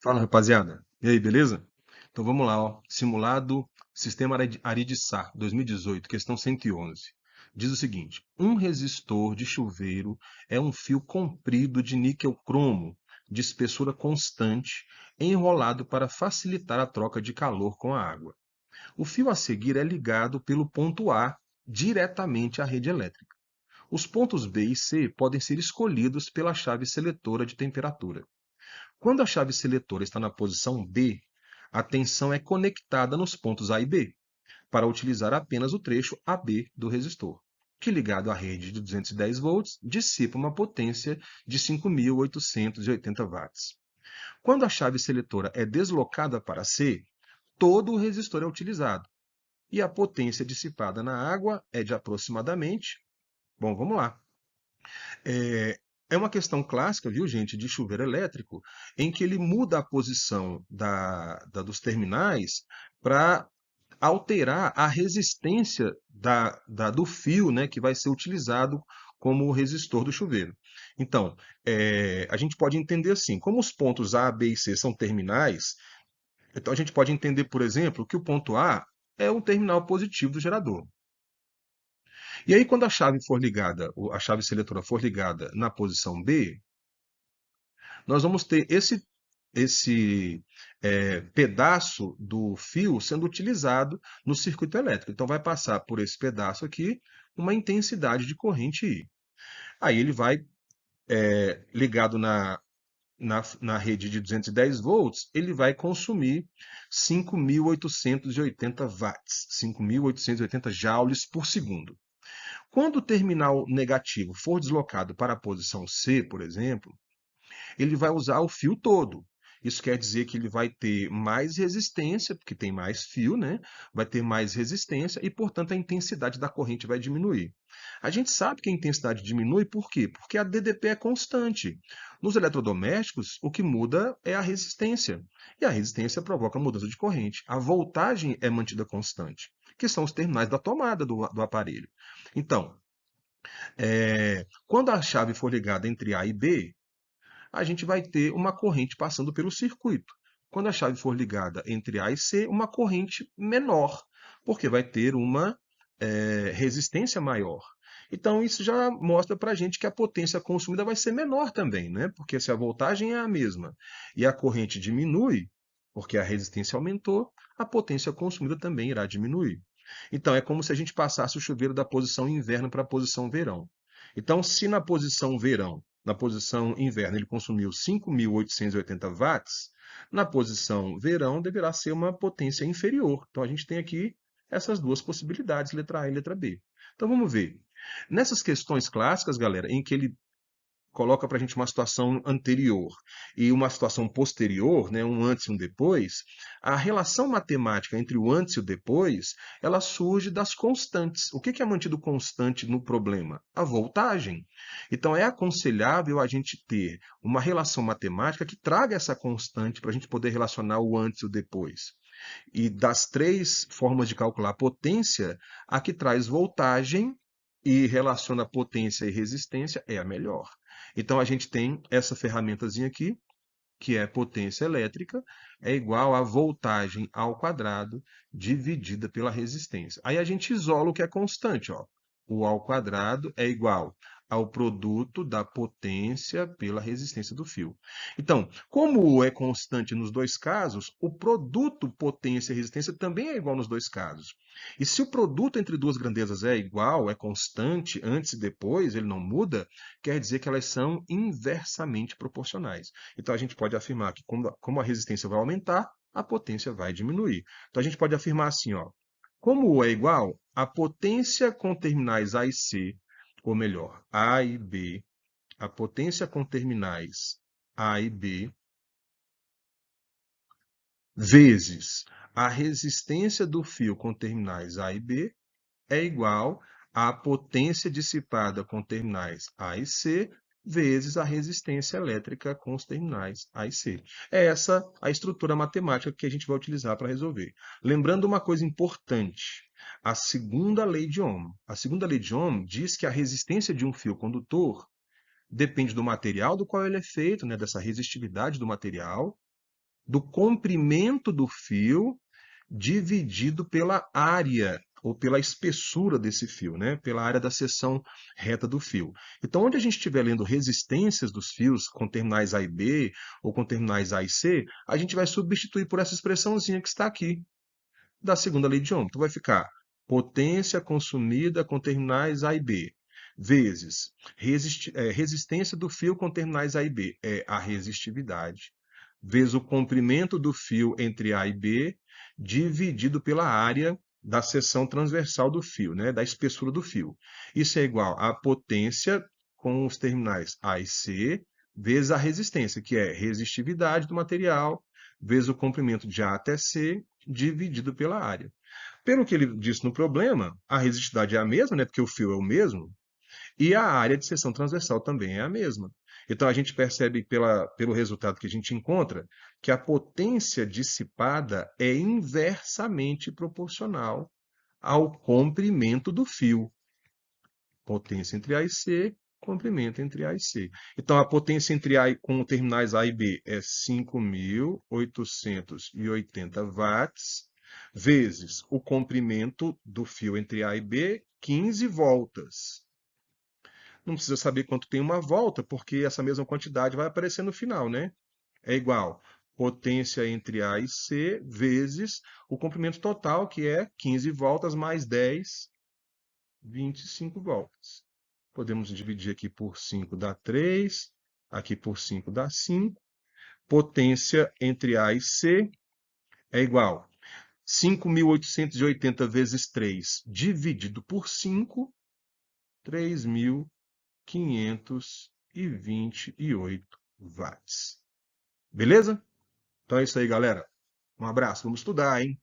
Fala, rapaziada. E aí, beleza? Então vamos lá, ó. Simulado Sistema Aridissar 2018, questão 111. Diz o seguinte: um resistor de chuveiro é um fio comprido de níquel cromo de espessura constante, enrolado para facilitar a troca de calor com a água. O fio a seguir é ligado pelo ponto A diretamente à rede elétrica. Os pontos B e C podem ser escolhidos pela chave seletora de temperatura. Quando a chave seletora está na posição B, a tensão é conectada nos pontos A e B, para utilizar apenas o trecho AB do resistor, que ligado à rede de 210 volts, dissipa uma potência de 5.880 watts. Quando a chave seletora é deslocada para C, todo o resistor é utilizado, e a potência dissipada na água é de aproximadamente, bom, vamos lá, é uma questão clássica, viu, gente, de chuveiro elétrico, em que ele muda a posição dos terminais para alterar a resistência do fio, né, que vai ser utilizado como resistor do chuveiro. Então, a gente pode entender assim, como os pontos A, B e C são terminais, então a gente pode entender, por exemplo, que o ponto A é o terminal positivo do gerador. E aí, quando a chave for ligada, a chave seletora for ligada na posição B, nós vamos ter esse pedaço do fio sendo utilizado no circuito elétrico. Então, vai passar por esse pedaço aqui uma intensidade de corrente I. Aí ele vai, ligado na rede de 210 volts, ele vai consumir 5.880 watts, 5.880 joules por segundo. Quando o terminal negativo for deslocado para a posição C, por exemplo, ele vai usar o fio todo. Isso quer dizer que ele vai ter mais resistência, porque tem mais fio, né? Vai ter mais resistência e, portanto, a intensidade da corrente vai diminuir. A gente sabe que a intensidade diminui por quê? Porque a DDP é constante. Nos eletrodomésticos, o que muda é a resistência. E a resistência provoca mudança de corrente. A voltagem é mantida constante, que são os terminais da tomada do aparelho. Então, quando a chave for ligada entre A e B, a gente vai ter uma corrente passando pelo circuito. Quando a chave for ligada entre A e C, uma corrente menor, porque vai ter uma resistência maior. Então, isso já mostra para a gente que a potência consumida vai ser menor também, né? Porque se a voltagem é a mesma e a corrente diminui, porque a resistência aumentou, a potência consumida também irá diminuir. Então, é como se a gente passasse o chuveiro da posição inverno para a posição verão. Então, se na posição verão, na posição inverno, ele consumiu 5.880 watts, na posição verão deverá ser uma potência inferior. Então, a gente tem aqui essas duas possibilidades, letra A e letra B. Então, vamos ver. Nessas questões clássicas, galera, em que ele coloca para a gente uma situação anterior e uma situação posterior, né, um antes e um depois, a relação matemática entre o antes e o depois, ela surge das constantes. O que é mantido constante no problema? A voltagem. Então, é aconselhável a gente ter uma relação matemática que traga essa constante para a gente poder relacionar o antes e o depois. E das três formas de calcular a potência, a que traz voltagem e relaciona potência e resistência é a melhor. Então a gente tem essa ferramentazinha aqui, que é potência elétrica, é igual a voltagem ao quadrado dividida pela resistência. Aí a gente isola o que é constante, ó. O ao quadrado é igual ao produto da potência pela resistência do fio. Então, como é constante nos dois casos, o produto potência e resistência também é igual nos dois casos. E se o produto entre duas grandezas é igual, é constante, antes e depois, ele não muda, quer dizer que elas são inversamente proporcionais. Então a gente pode afirmar que como a resistência vai aumentar, a potência vai diminuir. Então a gente pode afirmar assim, ó, como O é igual, a potência com terminais A e C, ou melhor, A e B, a potência com terminais A e B, vezes a resistência do fio com terminais A e B, é igual à potência dissipada com terminais A e C, vezes a resistência elétrica com os terminais A e C. É essa a estrutura matemática que a gente vai utilizar para resolver. Lembrando uma coisa importante, a segunda lei de Ohm. A segunda lei de Ohm diz que a resistência de um fio condutor depende do material do qual ele é feito, né, dessa resistividade do material, do comprimento do fio dividido pela área ou pela espessura desse fio, né? Pela área da seção reta do fio. Então, onde a gente estiver lendo resistências dos fios com terminais A e B ou com terminais A e C, a gente vai substituir por essa expressãozinha que está aqui, da segunda lei de Ohm. Então, vai ficar potência consumida com terminais A e B, vezes resistência do fio com terminais A e B, é a resistividade, vezes o comprimento do fio entre A e B, dividido pela área da seção transversal do fio, né, da espessura do fio. Isso é igual à potência com os terminais A e C, vezes a resistência, que é resistividade do material, vezes o comprimento de A até C, dividido pela área. Pelo que ele disse no problema, a resistividade é a mesma, né, porque o fio é o mesmo, e a área de seção transversal também é a mesma. Então, a gente percebe pelo resultado que a gente encontra que a potência dissipada é inversamente proporcional ao comprimento do fio. Potência entre A e C, comprimento entre A e C. Então, a potência entre A com terminais A e B é 5.880 watts, vezes o comprimento do fio entre A e B, 15 voltas. Não precisa saber quanto tem uma volta, porque essa mesma quantidade vai aparecer no final, né? É igual potência entre A e C vezes o comprimento total, que é 15 voltas mais 10, 25 voltas. Podemos dividir aqui por 5 dá 3, aqui por 5 dá 5. Potência entre A e C é igual 5.880 vezes 3 dividido por 5, 3.528 watts. Beleza? Então é isso aí, galera. Um abraço. Vamos estudar, hein?